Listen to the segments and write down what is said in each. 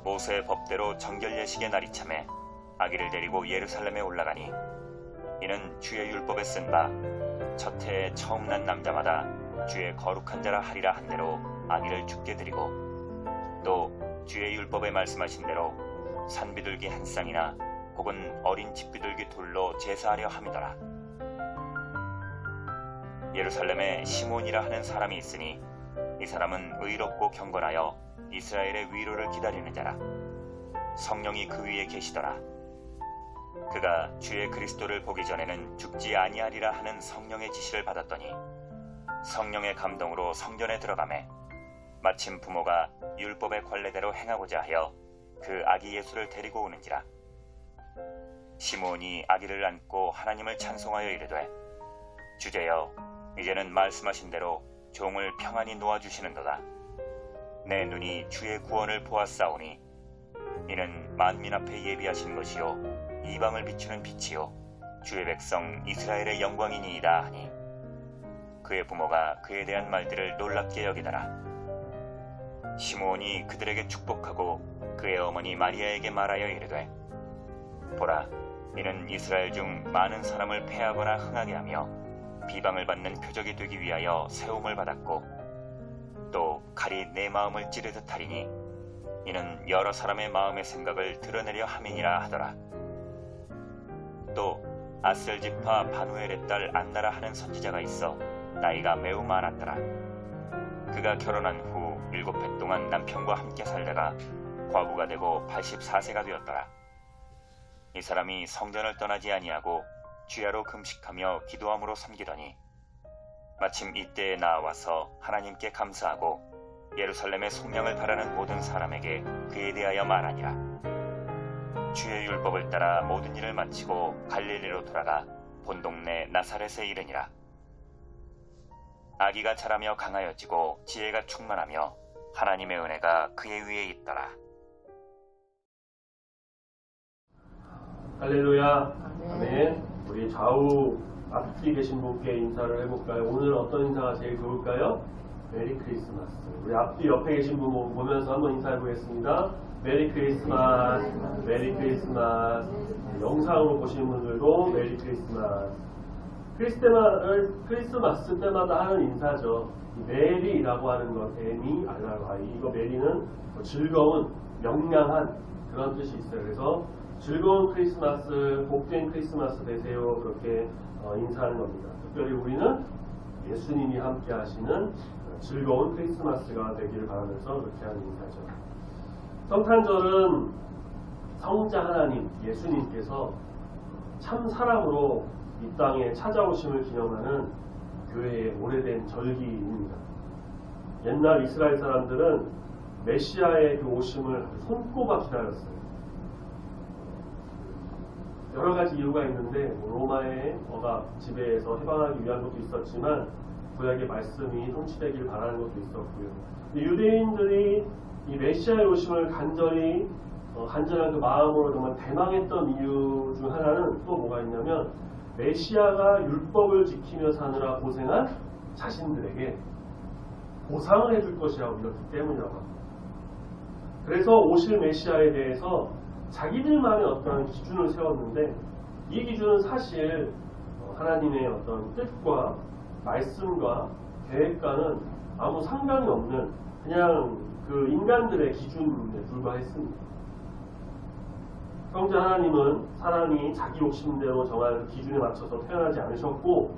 모세의 법대로 정결 예식의 날이 참에 아기를 데리고 예루살렘에 올라가니 이는 주의 율법에 쓴 바 첫 해에 처음 난 남자마다 주의 거룩한 자라 하리라 한 대로 아기를 죽게 드리고 또 주의 율법에 말씀하신 대로 산비둘기 한 쌍이나 혹은 어린 집비둘기 둘로 제사하려 함이더라. 예루살렘에 시몬이라 하는 사람이 있으니 이 사람은 의롭고 경건하여 이스라엘의 위로를 기다리는 자라. 성령이 그 위에 계시더라. 그가 주의 그리스도를 보기 전에는 죽지 아니하리라 하는 성령의 지시를 받았더니 성령의 감동으로 성전에 들어가매 마침 부모가 율법의 관례대로 행하고자 하여 그 아기 예수를 데리고 오는지라. 시몬이 아기를 안고 하나님을 찬송하여 이르되 주제여 이제는 말씀하신 대로 종을 평안히 놓아주시는도다. 내 눈이 주의 구원을 보았사오니 이는 만민 앞에 예비하신 것이요 이방을 비추는 빛이요 주의 백성 이스라엘의 영광이니이다 하니 그의 부모가 그에 대한 말들을 놀랍게 여기더라. 시므온이 그들에게 축복하고 그의 어머니 마리아에게 말하여 이르되 보라 이는 이스라엘 중 많은 사람을 패하거나 흥하게 하며 비방을 받는 표적이 되기 위하여 세움을 받았고 또 칼이 내 마음을 찌르듯 하리니 이는 여러 사람의 마음의 생각을 드러내려 함이니라 하더라. 또 아셀지파 바누엘의 딸 안나라 하는 선지자가 있어 나이가 매우 많았더라. 그가 결혼한 후 7해 동안 남편과 함께 살다가 과부가 되고 84세가 되었더라. 이 사람이 성전을 떠나지 아니하고 주야로 금식하며 기도함으로 섬기더니 마침 이때에 나와서 하나님께 감사하고 예루살렘의 속량을 바라는 모든 사람에게 그에 대하여 말하니라. 주의 율법을 따라 모든 일을 마치고 갈릴리로 돌아가 본 동네 나사렛에 이르니라. 아기가 자라며 강하여지고 지혜가 충만하며 하나님의 은혜가 그의 위에 있더라. 할렐루야. 아멘. 우리 좌우 앞뒤 계신 분께 인사를 해볼까요? 오늘 어떤 인사가 제일 좋을까요? 메리 크리스마스. 우리 앞뒤 옆에 계신 분 보면서 한번 인사해 보겠습니다. 메리 크리스마스. 메리 크리스마스. 영상으로 보시는 분들도 메리 크리스마스. 크리스마스 때마다 하는 인사죠. 메리라고 하는 것, M-E, R-R-Y. 이거 메리는 즐거운, 명랑한 그런 뜻이 있어요. 그래서 즐거운 크리스마스, 복된 크리스마스 되세요. 그렇게 인사하는 겁니다. 특별히 우리는 예수님이 함께 하시는 즐거운 크리스마스가 되기를 바라면서 그렇게 하는 인사죠. 성탄절은 성자 하나님, 예수님께서 참 사람으로 이 땅에 찾아오심을 기념하는 교회의 오래된 절기입니다. 옛날 이스라엘 사람들은 메시아의 그 오심을 손꼽아 기다렸어요. 여러 가지 이유가 있는데 로마의 억압, 지배에서 해방하기 위한 것도 있었지만 구약의 말씀이 성취되길 바라는 것도 있었고요. 유대인들이 이 메시아의 오심을 간절한 그 마음으로 정말 대망했던 이유 중 하나는 또 뭐가 있냐면 메시아가 율법을 지키며 사느라 고생한 자신들에게 보상을 해줄 것이라고 믿었기 때문이라고 합니다. 그래서 오실 메시아에 대해서 자기들만의 어떤 기준을 세웠는데 이 기준은 사실 하나님의 어떤 뜻과 말씀과 계획과는 아무 상관이 없는 그냥 그 인간들의 기준에 불과했습니다. 성자 하나님은 사람이 자기 욕심대로 정한 그 기준에 맞춰서 태어나지 않으셨고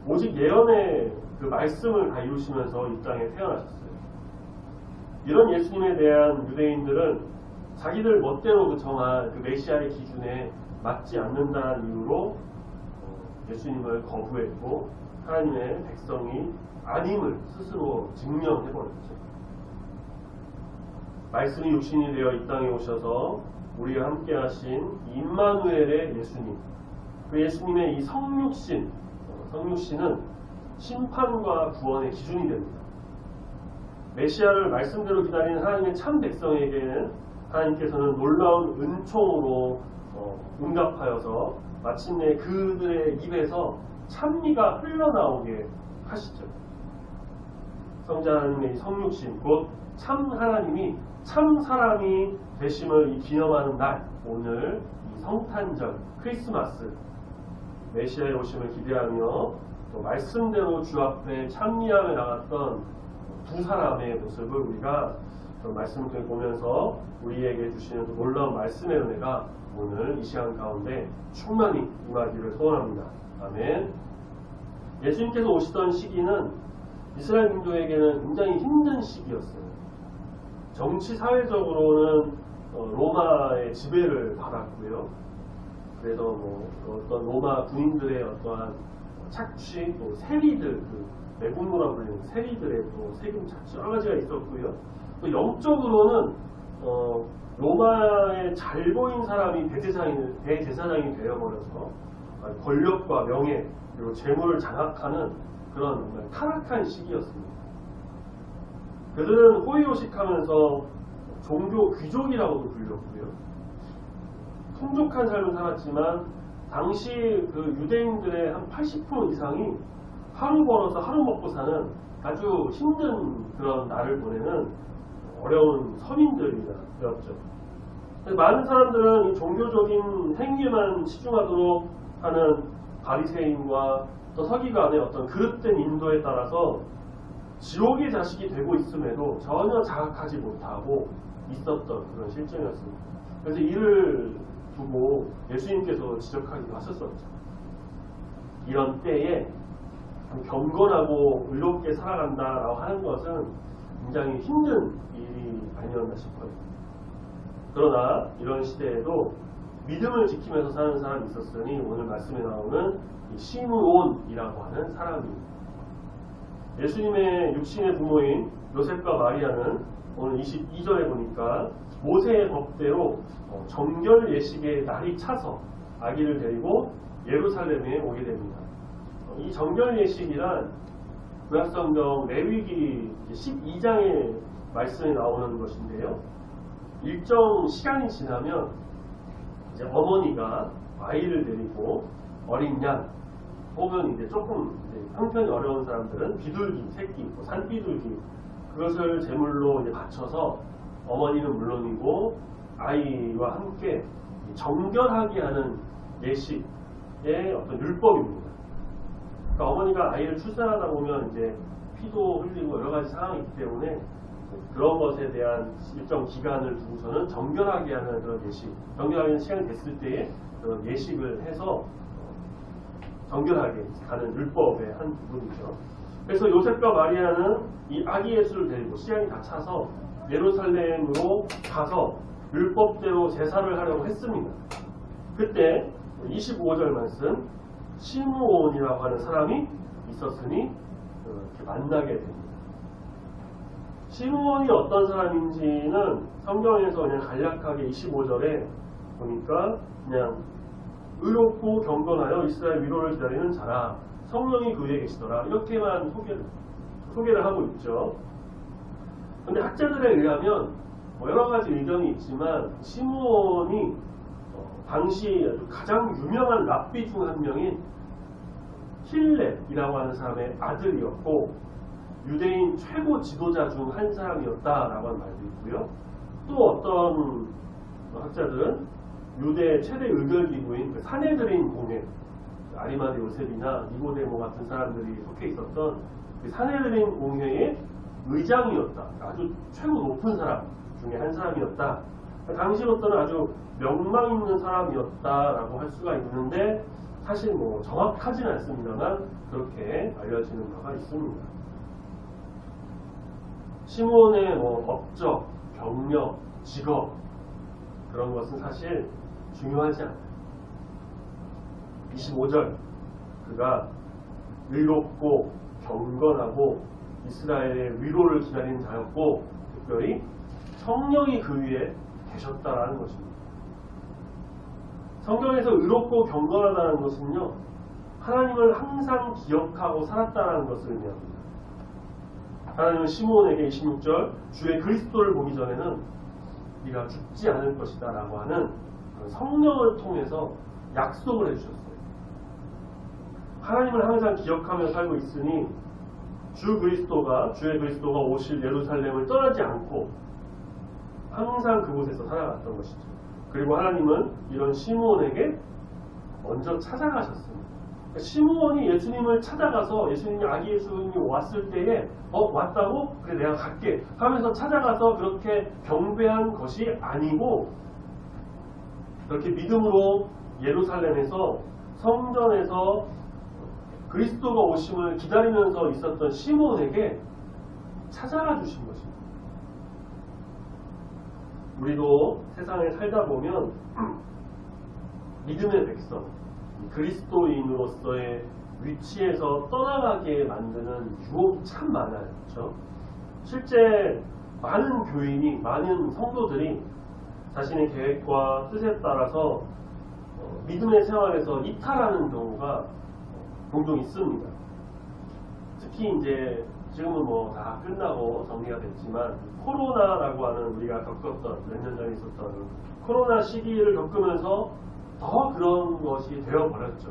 오직 예언의 그 말씀을 다 이루시면서 이 땅에 태어나셨어요. 이런 예수님에 대한 유대인들은 자기들 멋대로 그 정한 그 메시아의 기준에 맞지 않는다는 이유로 예수님을 거부했고 하나님의 백성이 아님을 스스로 증명해버렸죠. 말씀이 육신이 되어 이 땅에 오셔서 우리와 함께 하신 임마누엘의 예수님, 그 예수님의 이 성육신은 심판과 구원의 기준이 됩니다. 메시아를 말씀대로 기다리는 하나님의 참 백성에게는 하나님께서는 놀라운 은총으로 응답하여서 마침내 그들의 입에서 찬미가 흘러나오게 하시죠. 성자 하나님의 이 성육신 곧 참 하나님이 참 사람이 되심을 이 기념하는 날, 오늘 이 성탄절 크리스마스 메시아의 오심을 기대하며 또 말씀대로 주 앞에 찬미하며 나갔던 두 사람의 모습을 우리가 말씀을 통해 보면서 우리에게 주시는 그 놀라운 말씀의 은혜가 오늘 이 시간 가운데 충만히 임하기를 소원합니다. 아멘. 예수님께서 오시던 시기는 이스라엘 민족에게는 굉장히 힘든 시기였어요. 정치 사회적으로는 로마의 지배를 받았고요. 그래서 뭐 어떤 로마 군인들의 어떠한 착취, 또 세리들, 그 매국노라 불리는 세리들의 또 세금 착취 여러 가지가 있었고요. 또 영적으로는 로마에 잘 보인 사람이 대제사장이 되어버려서 권력과 명예 그리고 재물을 장악하는 그런 타락한 시기였습니다. 그들은 호의호식하면서 종교 귀족이라고도 불렸고요. 풍족한 삶을 살았지만 당시 그 유대인들의 한 80% 이상이 하루 벌어서 하루 먹고 사는 아주 힘든 그런 날을 보내는 어려운 서민들이었죠. 많은 사람들은 이 종교적인 행위에만 치중하도록 하는 바리새인과 또 서기관의 어떤 그릇된 인도에 따라서 지옥의 자식이 되고 있음에도 전혀 자각하지 못하고 있었던 그런 실정이었습니다. 그래서 이를 두고 예수님께서 지적하기도 하셨었죠. 이런 때에 경건하고 의롭게 살아간다라고 하는 것은 굉장히 힘든 일이 아니었나 싶어요. 그러나 이런 시대에도 믿음을 지키면서 사는 사람이 있었으니 오늘 말씀에 나오는 이 시므온이라고 하는 사람입니다. 예수님의 육신의 부모인 요셉과 마리아는 오늘 22절에 보니까 모세의 법대로 정결 예식의 날이 차서 아기를 데리고 예루살렘에 오게 됩니다. 이 정결 예식이란 구약성경 레위기 12장의 말씀에 나오는 것인데요. 일정 시간이 지나면 이제 어머니가 아이를 데리고 어린 양 혹은 이제 조금 형편이 어려운 사람들은 비둘기, 새끼, 산비둘기 그것을 제물로 이제 바쳐서 어머니는 물론이고 아이와 함께 정결하게 하는 예식의 어떤 율법입니다. 그러니까 어머니가 아이를 출산하다 보면 이제 피도 흘리고 여러 가지 상황이 있기 때문에 그런 것에 대한 일정 기간을 두고서는 정결하게 하는 그런 예식, 정결하게 하는 시간이 됐을 때에 그런 예식을 해서 정결하게 가는 율법의 한 부분이죠. 그래서 요셉과 마리아는 이 아기 예수를 데리고 시간이 다 차서 예루살렘으로 가서 율법대로 제사를 하려고 했습니다. 그때 25절 말씀 시므온이라고 하는 사람이 있었으니 이렇게 만나게 됩니다. 시므온이 어떤 사람인지는 성경에서 그냥 간략하게 25절에 보니까 그냥 의롭고 경건하여 이스라엘 위로를 기다리는 자라 성령이 그 위에 계시더라 이렇게만 소개를 하고 있죠. 그런데 학자들에 의하면 여러 가지 의견이 있지만 시므온이 당시 가장 유명한 랍비 중 한 명인 힐렙이라고 하는 사람의 아들이었고 유대인 최고 지도자 중 한 사람이었다라고 하는 말도 있고요. 또 어떤 학자들은 유대 최대 의결기구인 그 사내들인 공회 아리마대 요셉이나 니고데모 같은 사람들이 속해 있었던 그 사내들인 공회의 의장이었다. 아주 최고 높은 사람 중에 한 사람이었다. 당시로서는 아주 명망 있는 사람이었다라고 할 수가 있는데 사실 뭐 정확하지는 않습니다만 그렇게 알려지는 바가 있습니다. 시므온의 뭐 업적, 경력, 직업 그런 것은 사실 중요하지 않아요. 25절 그가 의롭고 경건하고 이스라엘의 위로를 기다리는 자였고 특별히 성령이 그 위에 계셨다라는 것입니다. 성경에서 의롭고 경건하다는 것은요 하나님을 항상 기억하고 살았다는 것을 의미합니다. 하나님은 시므온에게 26절 주의 그리스도를 보기 전에는 네가 죽지 않을 것이다 라고 하는 성령을 통해서 약속을 해주셨어요. 하나님을 항상 기억하며 살고 있으니 주의 그리스도가 오실 예루살렘을 떠나지 않고 항상 그곳에서 살아갔던 것이죠. 그리고 하나님은 이런 시므온에게 먼저 찾아가셨습니다. 그러니까 시므온이 예수님을 찾아가서 예수님이 아기 예수님이 왔을 때에 왔다고? 그래 내가 갈게 하면서 찾아가서 그렇게 경배한 것이 아니고 그렇게 믿음으로 예루살렘에서 성전에서 그리스도가 오심을 기다리면서 있었던 시므온에게 찾아가 주신 것입니다. 우리도 세상에 살다 보면 믿음의 백성, 그리스도인으로서의 위치에서 떠나가게 만드는 유혹이 참 많아요. 그렇죠? 실제 많은 교인이, 많은 성도들이 자신의 계획과 뜻에 따라서 믿음의 생활에서 이탈하는 경우가 종종 있습니다. 특히 이제 지금은 뭐 다 끝나고 정리가 됐지만 코로나라고 하는 우리가 겪었던 몇 년 전에 있었던 코로나 시기를 겪으면서 더 그런 것이 되어버렸죠.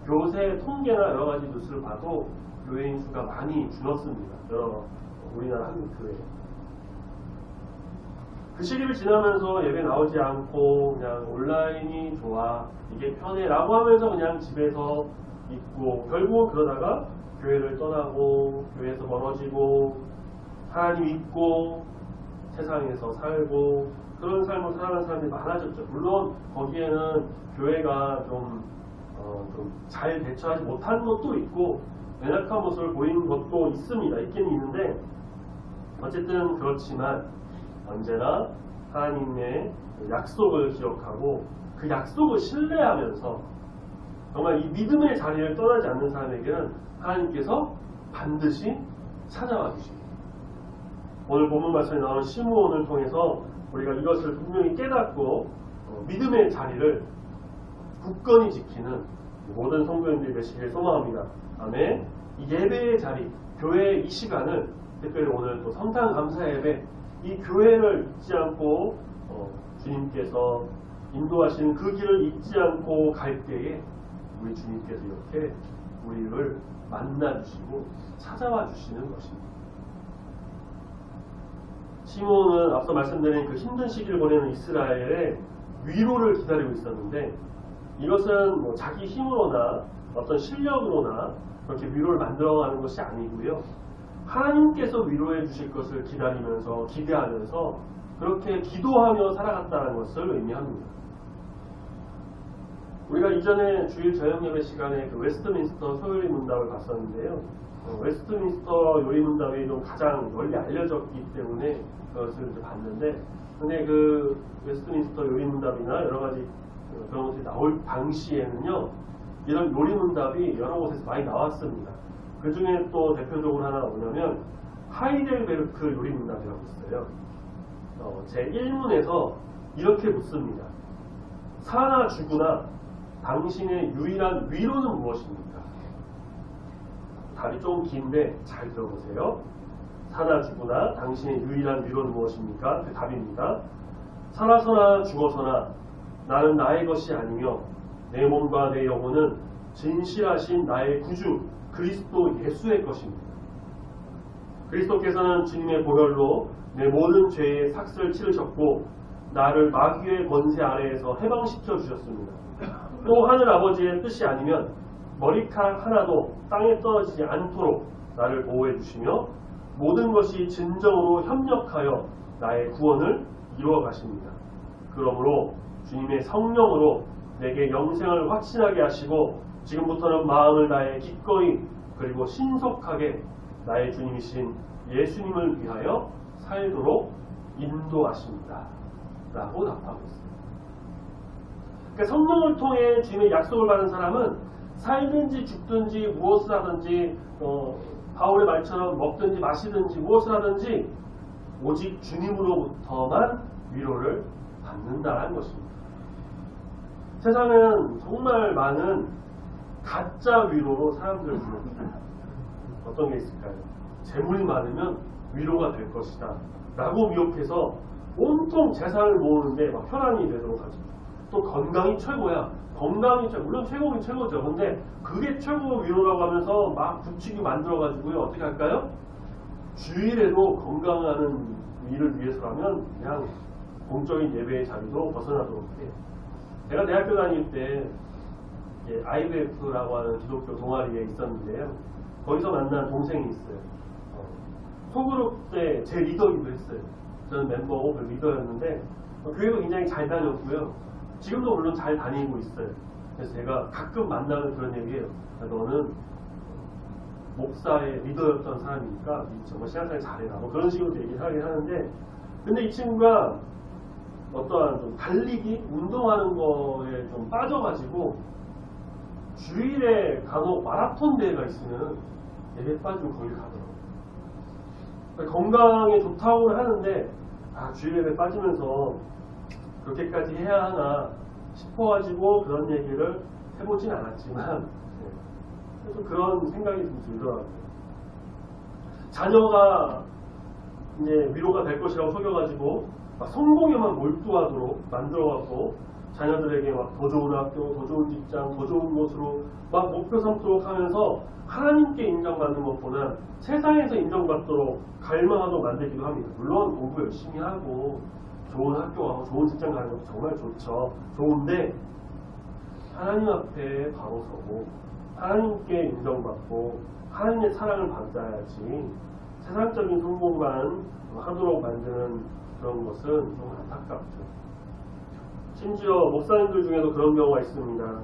교세 통계나 여러 가지 뉴스를 봐도 교회인 수가 많이 줄었습니다. 우리나라 한국 교회. 그 시기를 지나면서 예배 나오지 않고 그냥 온라인이 좋아, 이게 편해 라고 하면서 그냥 집에서 있고 결국은 그러다가 교회를 떠나고 교회에서 멀어지고 하나님 잊고 세상에서 살고 그런 삶을 살아가는 사람들이 많아졌죠. 물론 거기에는 교회가 좀 잘 대처하지 못한 것도 있고 연약한 모습을 보이는 것도 있습니다. 있긴 있는데 어쨌든 그렇지만 언제나 하나님의 약속을 기억하고 그 약속을 신뢰하면서 정말 이 믿음의 자리를 떠나지 않는 사람에게는 하나님께서 반드시 찾아와 주십니다. 오늘 본문 말씀에 나오는 시므온을 통해서 우리가 이것을 분명히 깨닫고 믿음의 자리를 굳건히 지키는 모든 성도님들이 되시길 소망합니다. 아멘. 이 예배의 자리, 교회의 이 시간을 특별히 오늘 또 성탄 감사 예배 이 교회를 잊지 않고 주님께서 인도하시는 그 길을 잊지 않고 갈 때에 우리 주님께서 이렇게 우리를 만나주시고 찾아와 주시는 것입니다. 시므온은 앞서 말씀드린 그 힘든 시기를 보내는 이스라엘의 위로를 기다리고 있었는데 이것은 뭐 자기 힘으로나 어떤 실력으로나 그렇게 위로를 만들어가는 것이 아니고요. 하나님께서 위로해 주실 것을 기다리면서 기대하면서 그렇게 기도하며 살아갔다는 것을 의미합니다. 우리가 이전에 주일 저녁 예배 시간에 그 웨스트민스터 소요리 문답을 봤었는데요. 웨스트민스터 요리 문답이 좀 가장 널리 알려졌기 때문에 그것을 이제 봤는데, 근데 그 웨스트민스터 요리 문답이나 여러 가지 그런 것들이 나올 당시에는요, 이런 요리 문답이 여러 곳에서 많이 나왔습니다. 그 중에 또 대표적으로 하나 뭐냐면 하이델베르크 요리 문답이라고 있어요. 제 1문에서 이렇게 묻습니다. 사나 죽으나 당신의 유일한 위로는 무엇입니까? 답이 좀 긴데 잘 들어보세요. 사나 죽으나 당신의 유일한 위로는 무엇입니까? 그 답입니다. 살아서나 죽어서나 나는 나의 것이 아니며 내 몸과 내 영혼은 진실하신 나의 구주 그리스도 예수의 것입니다. 그리스도께서는 주님의 보혈로 내 모든 죄의 삭슬을 치르셨고 나를 마귀의 권세 아래에서 해방시켜 주셨습니다. 또 하늘 아버지의 뜻이 아니면 머리카락 하나도 땅에 떨어지지 않도록 나를 보호해 주시며 모든 것이 진정으로 협력하여 나의 구원을 이루어 가십니다. 그러므로 주님의 성령으로 내게 영생을 확신하게 하시고 지금부터는 마음을 다해 기꺼이 그리고 신속하게 나의 주님이신 예수님을 위하여 살도록 인도하십니다. 라고 답하고 있습니다. 그러니까 성령을 통해 주님의 약속을 받은 사람은 살든지 죽든지 무엇을 하든지 바울의 말처럼 먹든지 마시든지 무엇을 하든지 오직 주님으로부터만 위로를 받는다는 것입니다. 세상은 정말 많은 가짜 위로로 사람들을 부릅니다. 어떤 게 있을까요? 재물이 많으면 위로가 될 것이다 라고 미혹해서 온통 재산을 모으는데 막 혈안이 되도록 하죠. 또 건강이 최고야. 건강이 최고. 물론 최고긴 최고죠. 근데 그게 최고 위로라고 하면서 막 부추기 만들어가지고요. 어떻게 할까요? 주일에도 건강한 일을 위해서라면 그냥 공적인 예배의 자리도 벗어나도록 해요. 제가 대학교 다닐 때 IBF라고 하는 기독교 동아리에 있었는데요. 거기서 만난 동생이 있어요. 소그룹 때 제 리더이기도 했어요. 저는 멤버고 그 리더였는데 교회도 굉장히 잘 다녔고요. 지금도 물론 잘 다니고 있어요. 그래서 제가 가끔 만나는 그런 얘기예요. 너는 목사의 리더였던 사람이니까 정말 신앙생활 잘해라. 뭐 그런 식으로 얘기를 하긴 하는데, 근데 이 친구가 어떠한 좀 달리기, 운동하는 거에 좀 빠져가지고 주일에 간혹 마라톤 대회가 있으면 예배 빠지고 거기를 가더라고요. 건강에 좋다고는 하는데 주일 예배 빠지면서 그렇게까지 해야 하나 싶어가지고 그런 얘기를 해보진 않았지만 그래서 그런 생각이 좀 들더라고요. 자녀가 이제 위로가 될 것이라고 속여가지고 막 성공에만 몰두하도록 만들어갖고 자녀들에게 막 더 좋은 학교, 더 좋은 직장, 더 좋은 곳으로 막 목표 삼도록 하면서 하나님께 인정받는 것보다 세상에서 인정받도록 갈망하도록 만들기도 합니다. 물론 공부 열심히 하고 좋은 학교 가고 좋은 직장 가는 것도 정말 좋죠. 좋은데 하나님 앞에 바로 서고 하나님께 인정받고 하나님의 사랑을 받아야지 세상적인 성공만 하도록 만드는 그런 것은 좀 안타깝죠. 심지어 목사님들 중에도 그런 경우가 있습니다.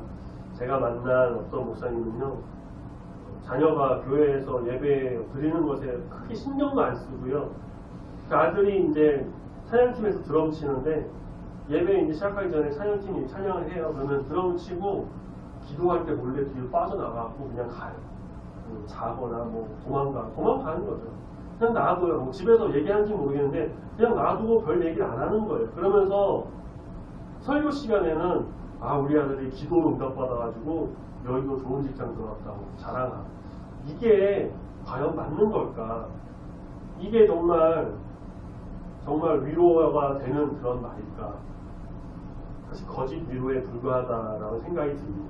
제가 만난 어떤 목사님은요, 자녀가 교회에서 예배 드리는 것에 크게 신경도 안 쓰고요. 그 아들이 이제 찬양팀에서 드럼 치는데 예배 이제 시작하기 전에 찬양팀이 찬양을 해요. 그러면 드럼 치고 기도할 때 몰래 뒤로 빠져나가고 그냥 가요. 자거나 뭐 도망가는 거죠. 그냥 놔둬요. 뭐 집에서 얘기하는지 모르겠는데 그냥 놔두고 별 얘기를 안 하는 거예요. 그러면서 설교 시간에는 우리 아들이 기도로 응답받아가지고 여의도 좋은 직장 들어갔다고 자랑하고, 이게 과연 맞는 걸까? 이게 정말 위로가 되는 그런 말일까? 사실 거짓 위로에 불과하다라는 생각이 듭니다.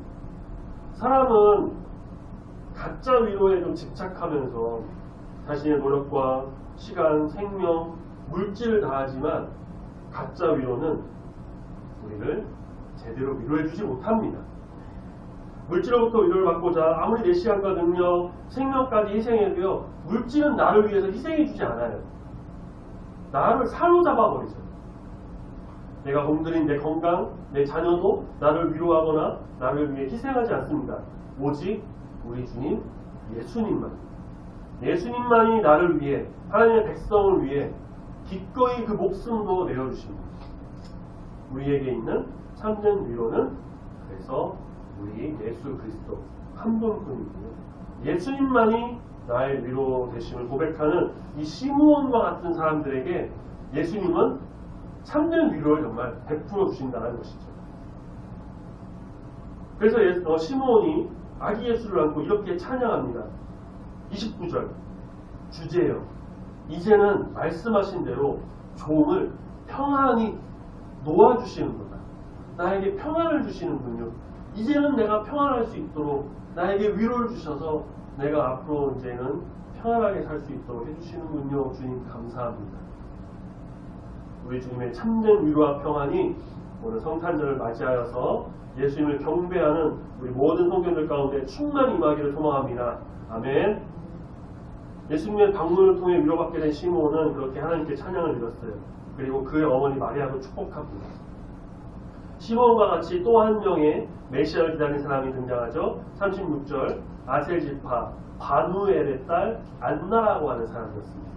사람은 가짜 위로에 좀 집착하면서 자신의 노력과 시간, 생명, 물질을 다하지만 가짜 위로는 우리를 제대로 위로해주지 못합니다. 물질로부터 위로를 받고자 아무리 내 시간과 능력, 생명까지 희생해도요, 물질은 나를 위해서 희생해주지 않아요. 나를 사로잡아버리죠. 내가 공들인 내 건강, 내 자녀도 나를 위로하거나 나를 위해 희생하지 않습니다. 오직 우리 주님 예수님만이 나를 위해, 하나님의 백성을 위해 기꺼이 그 목숨도 내어주십니다. 우리에게 있는 참된 위로는 그래서 우리 예수 그리스도 한 분뿐이고요. 예수님만이 나의 위로 되심을 고백하는 이 시므온과 같은 사람들에게 예수님은 참된 위로를 정말 베풀어 주신다는 것이죠. 그래서 시므온이 아기 예수를 안고 이렇게 찬양합니다. 29절 주제요. 이제는 말씀하신 대로 종을 평안히 놓아주시는구나. 나에게 평안을 주시는군요. 이제는 내가 평안할 수 있도록 나에게 위로를 주셔서 내가 앞으로 이제는 평안하게 살 수 있도록 해주시는군요. 주님 감사합니다. 우리 주님의 참된 위로와 평안이 오늘 성탄절을 맞이하여서 예수님을 경배하는 우리 모든 성도들 가운데 충만히 임하기를 소망합니다. 아멘. 예수님의 방문을 통해 위로받게 된 시므온은 그렇게 하나님께 찬양을 드렸어요. 그리고 그의 어머니 마리아도 축복합니다. 시므온과 같이 또 한 명의 메시아를 기다린 사람이 등장하죠. 36절 아셀지파 바누엘의 딸 안나라고 하는 사람이었습니다.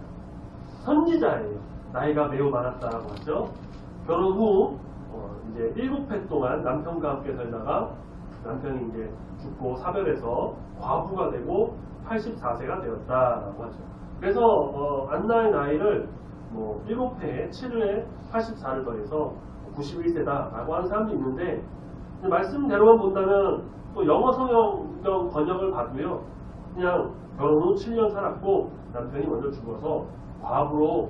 선지자예요. 나이가 매우 많았다라고 하죠. 결혼 후 이제 7해 동안 남편과 함께 살다가 남편이 이제 죽고 사별해서 과부가 되고 84세가 되었다라고 하죠. 그래서 안나의 나이를 7회에 7회에 84를 더해서 91세다라고 하는 사람도 있는데, 말씀대로만 본다면 또 영어 성경 번역을 봐도요, 그냥 결혼 후 7년 살았고 남편이 먼저 죽어서 과부로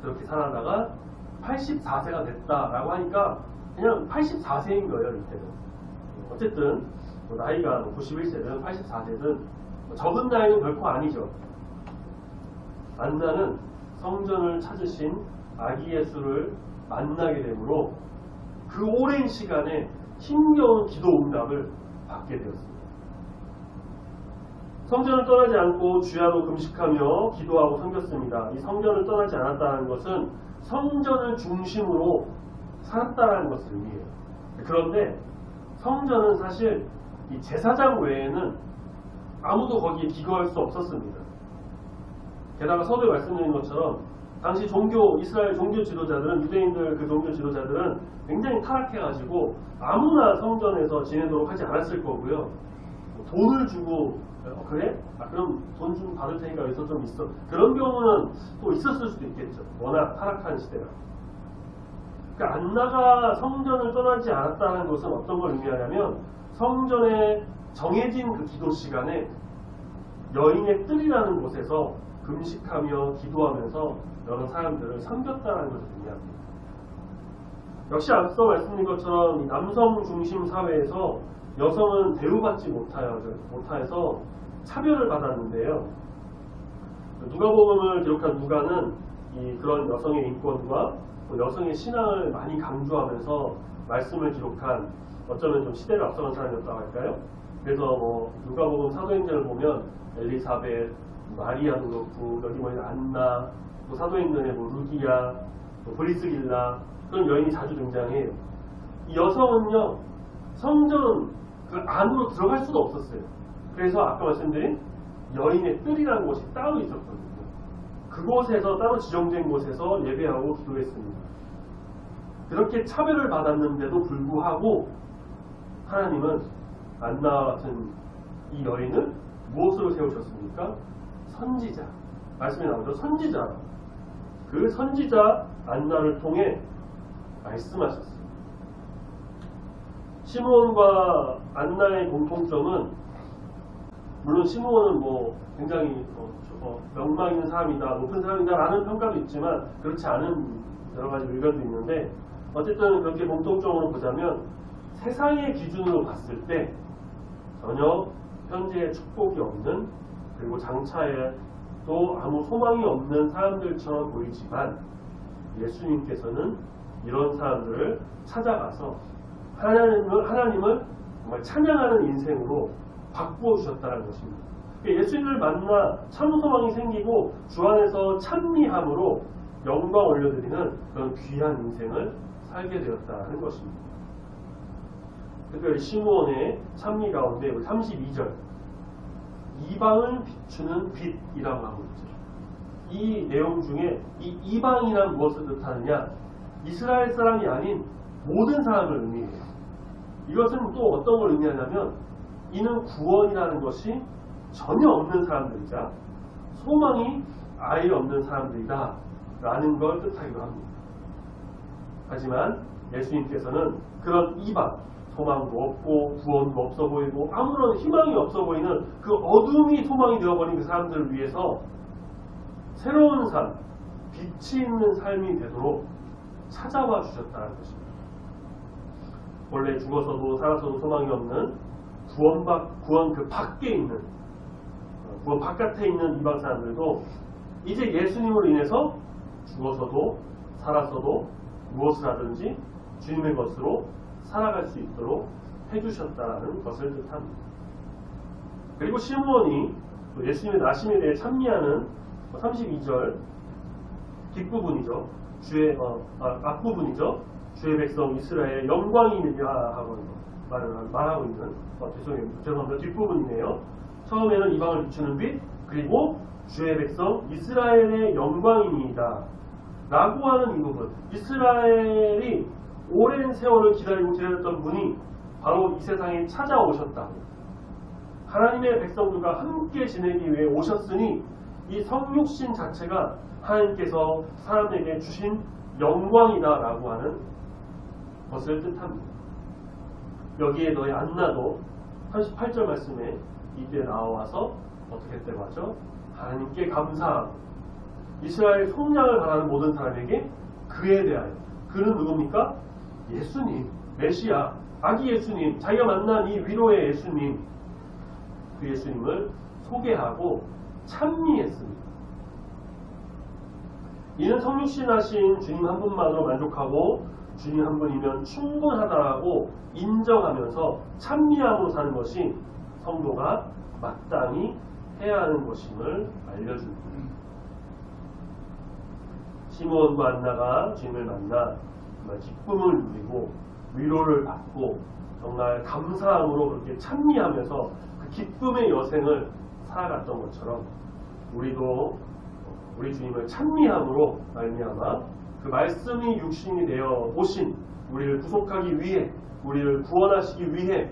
그렇게 살아다가 84세가 됐다라고 하니까 그냥 84세인 거예요, 이때는. 어쨌든 뭐 나이가 91세든 84세든 적은 나이는 결코 아니죠. 안나는 성전을 찾으신 아기 예수를 만나게 되므로 그 오랜 시간에 힘겨운 기도 응답을 받게 되었습니다. 성전을 떠나지 않고 주야로 금식하며 기도하고 섬겼습니다. 이 성전을 떠나지 않았다는 것은 성전을 중심으로 살았다는 것을 의미해요. 그런데 성전은 사실 이 제사장 외에는 아무도 거기에 기거할 수 없었습니다. 게다가 서두에 말씀드린 것처럼 당시 이스라엘 종교 지도자들은, 유대인들 그 종교 지도자들은 굉장히 타락해가지고 아무나 성전에서 지내도록 하지 않았을 거고요. 돈을 주고 그래? 그럼 돈 좀 받을 테니까 여기서 좀 있어. 그런 경우는 또 있었을 수도 있겠죠. 워낙 타락한 시대라. 그러니까 안나가 성전을 떠나지 않았다는 것은 어떤 걸 의미하냐면 성전에 정해진 그 기도 시간에 여인의 뜰이라는 곳에서 금식하며 기도하면서 여러 사람들을 섬겼다는 것을 의미합니다. 역시 앞서 말씀드린 것처럼 이 남성 중심 사회에서 여성은 대우받지 못하여서 차별을 받았는데요. 누가복음을 기록한 누가는 그런 여성의 인권과 여성의 신앙을 많이 강조하면서 말씀을 기록한, 어쩌면 좀 시대를 앞서간 사람이었다고 할까요? 그래서 누가복음 사도행전을 보면 엘리사벳, 마리아도 그렇고, 여기 안나, 또 사도행전에 루디아, 브리스길라, 그런 여인이 자주 등장해요. 이 여성은요, 성전 그 안으로 들어갈 수가 없었어요. 그래서 아까 말씀드린 여인의 뜰이라는 곳이 따로 있었거든요. 그곳에서, 따로 지정된 곳에서 예배하고 기도했습니다. 그렇게 차별을 받았는데도 불구하고 하나님은 안나와 같은 이 여인을 무엇으로 세우셨습니까? 선지자. 말씀에 나오죠. 선지자. 그 선지자 안나를 통해 말씀하셨습니다. 시므온과 안나의 공통점은, 물론 시므온은 굉장히 명망 있는 사람이다, 높은 사람이다 라는 평가도 있지만 그렇지 않은 여러 가지 의견도 있는데, 어쨌든 그렇게 공통점으로 보자면 세상의 기준으로 봤을 때 전혀 현재의 축복이 없는, 그리고 장차에 또 아무 소망이 없는 사람들처럼 보이지만 예수님께서는 이런 사람들을 찾아가서 하나님을 정말 찬양하는 인생으로 바꾸어 주셨다는 것입니다. 예수님을 만나 참 소망이 생기고 주 안에서 찬미함으로 영광 올려드리는 그런 귀한 인생을 살게 되었다는 것입니다. 특별히 시므온의 찬미 가운데 32절, 이방을 비추는 빛이라고 하고 있죠. 이 내용 중에 이 이방이란 무엇을 뜻하느냐? 이스라엘 사람이 아닌 모든 사람을 의미해요. 이것은 또 어떤 걸 의미하냐면, 이는 구원이라는 것이 전혀 없는 사람들이자 소망이 아예 없는 사람들이다 라는 걸 뜻하기도 합니다. 하지만 예수님께서는 그런 이방, 소망도 없고 구원도 없어 보이고 아무런 희망이 없어 보이는 그 어둠이 소망이 되어버린 그 사람들을 위해서 새로운 삶, 빛이 있는 삶이 되도록 찾아와 주셨다는 것입니다. 원래 죽어서도 살아서도 소망이 없는 구원 그 밖에 있는, 구원 바깥에 있는 이방 사람들도 이제 예수님으로 인해서 죽어서도 살아서도 무엇을 하든지 주님의 것으로 살아갈 수 있도록 해주셨다는 것을 뜻합니다. 그리고 시므온이 예수님의 나심에 대해 찬미하는 32절 뒷부분이죠. 앞부분이죠. 주의 백성 이스라엘의 영광이니라 하고 말하고 있는, 죄송합니다. 뒷부분이네요. 처음에는 이방을 비추는 빛, 그리고 주의 백성 이스라엘의 영광이니이다 라고 하는 이 부분, 이스라엘이 오랜 세월을 기다렸던 분이 바로 이 세상에 찾아오셨다. 하나님의 백성들과 함께 지내기 위해 오셨으니 이 성육신 자체가 하나님께서 사람에게 주신 영광이다 라고 하는 것을 뜻합니다. 여기에 너희 안나도 38절 말씀에 이때 나와서 어떻게 했다고 하죠? 하나님께 감사하고 이스라엘 속량을 바라는 모든 사람에게 그에 대하여, 그는 누굽니까? 예수님, 메시아, 아기 예수님, 자기가 만난 이 위로의 예수님, 그 예수님을 소개하고 찬미했습니다. 이는 성육신하신 주님 한 분만으로 만족하고 주님 한 분이면 충분하다라고 인정하면서 찬미함으로 사는 것이 성도가 마땅히 해야 하는 것임을 알려줍니다. 시므온과 안나가 주님을 만나 정말 기쁨을 누리고 위로를 받고 정말 감사함으로 그렇게 찬미하면서 그 기쁨의 여생을 살아갔던 것처럼 우리도 우리 주님을 찬미함으로 말미암아 그 말씀이 육신이 되어 오신 우리를 구속하기 위해 우리를 구원하시기 위해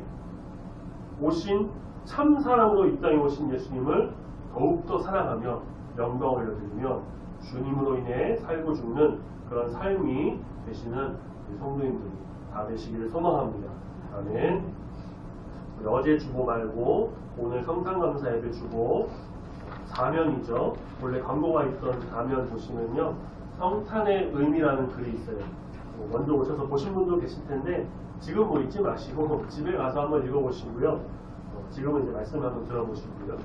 오신 참 사람으로 이 땅에 오신 예수님을 더욱더 사랑하며 영광을 올려드리며 주님으로 인해 살고 죽는 그런 삶이 되시는 우리 성도님들이 다 되시기를 소망합니다. 아멘. 우리 어제 주보 말고 오늘 성탄감사 예배 주보 4면이죠. 원래 광고가 있던 4면 보시면요. 성탄의 의미라는 글이 있어요. 먼저 오셔서 보신 분도 계실 텐데 지금 뭐 잊지 마시고 집에 가서 한번 읽어보시고요. 지금은 이제 말씀 한번 들어보시고요.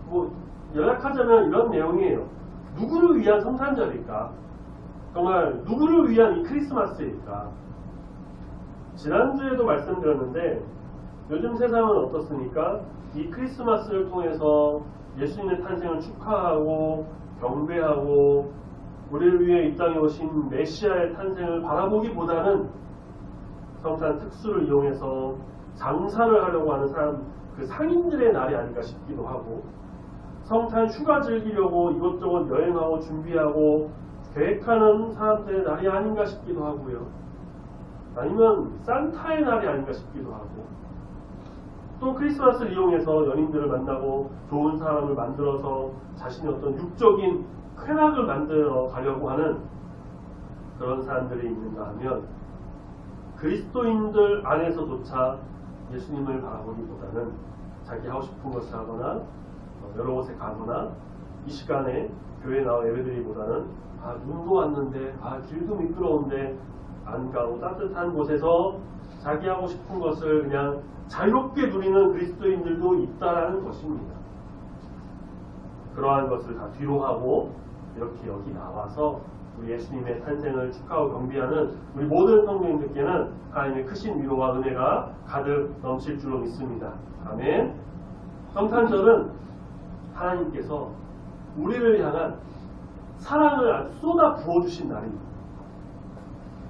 뭐 요약하자면 이런 내용이에요. 누구를 위한 성탄절일까? 정말 누구를 위한 이 크리스마스일까? 지난주에도 말씀드렸는데 요즘 세상은 어떻습니까? 이 크리스마스를 통해서 예수님의 탄생을 축하하고 경배하고 우리를 위해 이 땅에 오신 메시아의 탄생을 바라보기보다는 성탄 특수를 이용해서 장사를 하려고 하는 사람, 그 상인들의 날이 아닌가 싶기도 하고 성탄 휴가 즐기려고 이것저것 여행하고 준비하고 계획하는 사람들의 날이 아닌가 싶기도 하고요. 아니면 산타의 날이 아닌가 싶기도 하고 또 크리스마스를 이용해서 연인들을 만나고 좋은 사람을 만들어서 자신의 어떤 육적인 쾌락을 만들어 가려고 하는 그런 사람들이 있는가 하면 그리스도인들 안에서조차 예수님을 바라보기보다는 자기 하고 싶은 것을 하거나 여러 곳에 가거나 이 시간에 교회에 나와 예배드리기보다는 눈도 왔는데 길도 미끄러운데 안 가고 따뜻한 곳에서 자기 하고 싶은 것을 그냥 자유롭게 누리는 그리스도인들도 있다라는 것입니다. 그러한 것을 다 뒤로 하고 이렇게 여기 나와서 우리 예수님의 탄생을 축하하고 경비하는 우리 모든 성도님들께는 하나님의 크신 위로와 은혜가 가득 넘칠 줄로 믿습니다. 아멘. 성탄절은 하나님께서 우리를 향한 사랑을 아주 쏟아 부어주신 날입니다.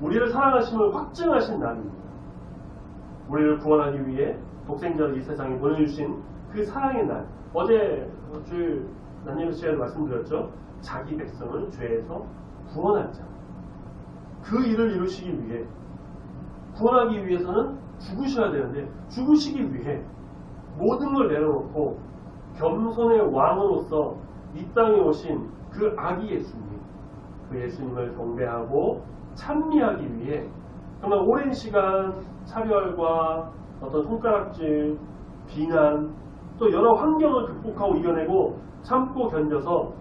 우리를 사랑하심을 확증하신 날입니다. 우리를 구원하기 위해 독생자를 이 세상에 보내주신 그 사랑의 날. 어제 주일 난예배 시간에 말씀드렸죠. 자기 백성을 죄에서 구원할 자. 그 일을 이루시기 위해 구원하기 위해서는 죽으셔야 되는데 죽으시기 위해 모든 걸 내려놓고 겸손의 왕으로서 이 땅에 오신 그 아기 예수님, 그 예수님을 경배하고 찬미하기 위해 정말 오랜 시간 차별과 어떤 손가락질, 비난, 또 여러 환경을 극복하고 이겨내고 참고 견뎌서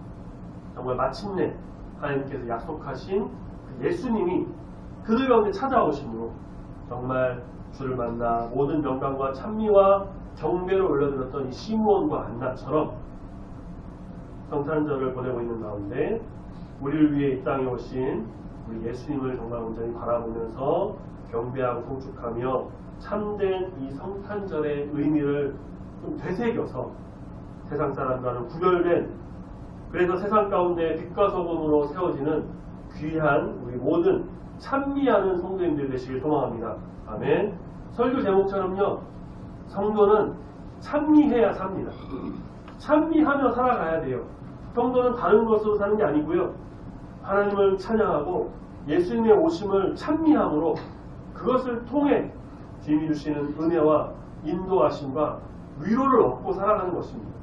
정말 마침내 하나님께서 약속하신 그 예수님이 그들 가운데 찾아오심으로 정말 주를 만나 모든 영광과 찬미와 경배를 올려드렸던 이 시므온과 안나처럼 성탄절을 보내고 있는 가운데 우리를 위해 이 땅에 오신 우리 예수님을 정말 온전히 바라보면서 경배하고 송축하며 참된 이 성탄절의 의미를 좀 되새겨서 세상 사람과는 구별된, 그래서 세상 가운데 빛과 소금으로 세워지는 귀한 우리 모든 찬미하는 성도님들 되시길 소망합니다. 아멘. 설교 제목처럼요, 성도는 찬미해야 삽니다. 찬미하며 살아가야 돼요. 성도는 다른 것으로 사는 게 아니고요, 하나님을 찬양하고 예수님의 오심을 찬미함으로 그것을 통해 주님이 주시는 은혜와 인도하심과 위로를 얻고 살아가는 것입니다.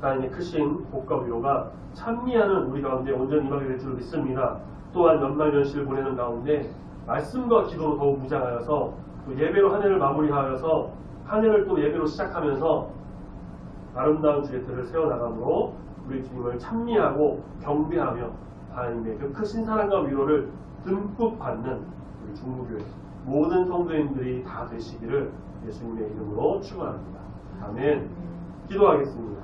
하나님의 크신 복과 위로가 찬미하는 우리 가운데 온전히 임하게 될 줄 믿습니다. 또한 연말연시를 보내는 가운데 말씀과 기도로 더욱 무장하여서 또 예배로 한 해를 마무리하여서 한 해를 또 예배로 시작하면서 아름다운 주의 틀을 세워나감으로 우리 주님을 찬미하고 경배하며 하나님의 그 크신 사랑과 위로를 듬뿍 받는 우리 중부교회 모든 성도님들이 다 되시기를 예수님의 이름으로 축원합니다. 아멘. 기도하겠습니다.